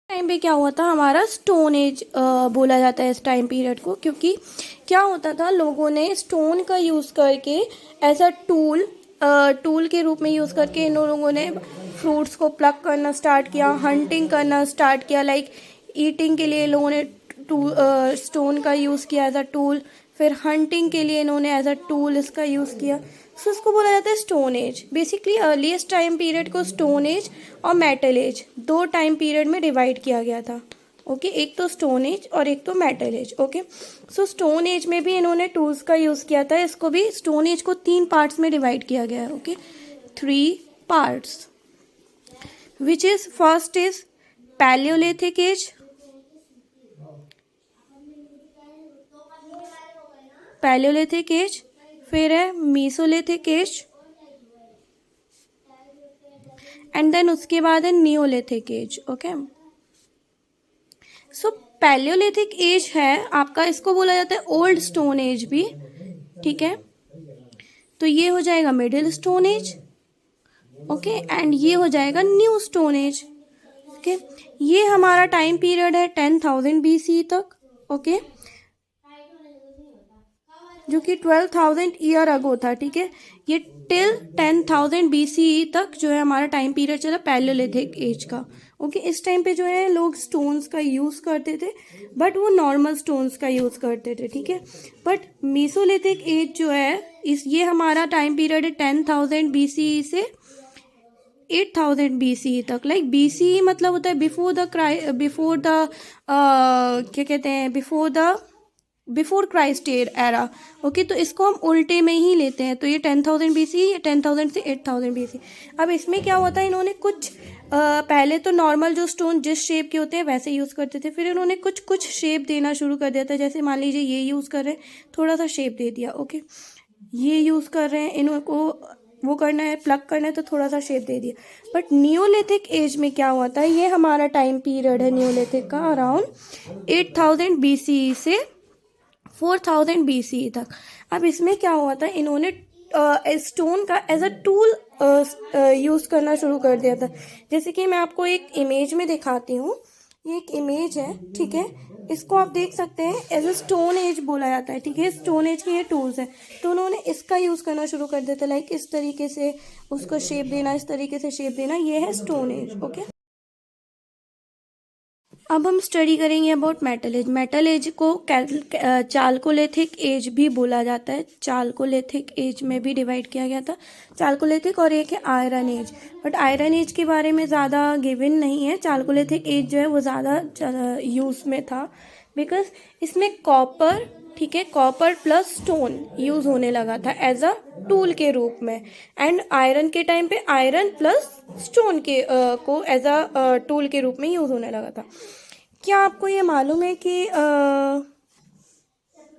Time पे क्या हुआ था, हमारा स्टोन एज बोला जाता है इस टाइम पीरियड को, क्योंकि क्या होता था, लोगों ने स्टोन का यूज़ करके एज अ टूल के रूप में यूज़ करके इन लोगों ने फ्रूट्स को प्लक करना स्टार्ट किया, हंटिंग करना स्टार्ट किया, लाइक ईटिंग के लिए लोगों ने स्टोन का यूज़ किया एज अ टूल, फिर हंटिंग के लिए इन्होंने एज अ टूल इसका यूज़ किया। सो इसको बोला जाता है stone age. Basically earliest time period को स्टोन एज और मेटल एज दो टाइम पीरियड में डिवाइड किया गया था। ओके, एक तो स्टोन एज और एक तो metal age. Okay, so stone age में भी इन्होंने टूल्स का यूज़ किया था। इसको भी स्टोन एज को 3 पार्ट्स में डिवाइड किया गया है। Okay, 3 parts, which is first is paleolithic age, paleolithic age, फिर है मीसोलिथिक एज, एंड देन उसके बाद है neolithic age. Okay, so paleolithic age है आपका, इसको बोला जाता है ओल्ड स्टोन एज भी। ठीक है, तो ये हो जाएगा middle stone age. Okay, and ये हो जाएगा न्यू स्टोन एज। ओके, ये हमारा टाइम पीरियड है 10,000 BC तक। ओके, जो कि 12,000 ईयर अगो था। ठीक है, ये टिल 10,000 BC तक जो है हमारा टाइम पीरियड चला पैलियोलिथिक एज का। ओके, इस टाइम पे जो है लोग स्टोन्स का यूज़ करते थे, बट वो नॉर्मल स्टोन्स का यूज़ करते थे। ठीक है, बट मीसोलिथिक एज जो है ये हमारा टाइम पीरियड है 10,000 BC से 8,000 BC तक। लाइक BC मतलब होता है बिफोर द क्या कहते हैं, बिफोर क्राइस्ट एरा। ओके, तो इसको हम उल्टे में ही लेते हैं, तो ये 10,000 BC, ये 10,000 से 8,000 BC। अब इसमें क्या हुआ था, इन्होंने कुछ पहले तो नॉर्मल जो स्टोन जिस शेप के होते हैं वैसे यूज़ करते थे, फिर इन्होंने कुछ कुछ शेप देना शुरू कर दिया था। जैसे मान लीजिए ये यूज़ कर रहे हैं, थोड़ा सा शेप दे दिया। ओके, ये यूज़ कर रहे हैं, इनको वो करना है, प्लग करना है, तो थोड़ा सा शेप दे दिया। बट नियोलिथिक एज में क्या हुआ था, ये हमारा टाइम पीरियड है नियोलिथिक का अराउंड 8,000 BC से 4,000 BC तक। अब इसमें क्या हुआ था, इन्होंने स्टोन का एज अ टूल यूज़ करना शुरू कर दिया था। जैसे कि मैं आपको एक इमेज में दिखाती हूँ, ये एक इमेज है। ठीक है, इसको आप देख सकते हैं, एज अ स्टोन एज बोला जाता है। ठीक है, स्टोन एज के ये टूल्स हैं, तो उन्होंने इसका यूज़ करना शुरू कर दिया था। लाइक इस तरीके से उसको शेप देना, इस तरीके से शेप देना, ये है स्टोन एज। ओके, अब हम स्टडी करेंगे about metal age. Metal age को चाल्कोलिथिक एज भी बोला जाता है। चाल्कोलिथिक एज में भी डिवाइड किया गया था, चाल्कोलिथिक और एक है iron age. But iron age के बारे में ज़्यादा गिवन नहीं है। चाल्कोलिथिक एज जो है वो ज़्यादा यूज़ में था, बिकॉज इसमें कॉपर, ठीक है, कॉपर प्लस स्टोन यूज़ होने लगा था एज अ टूल के रूप में। एंड आयरन के टाइम पे आयरन प्लस स्टोन के को एज अ टूल के रूप में यूज़ होने लगा था। क्या आपको ये मालूम है कि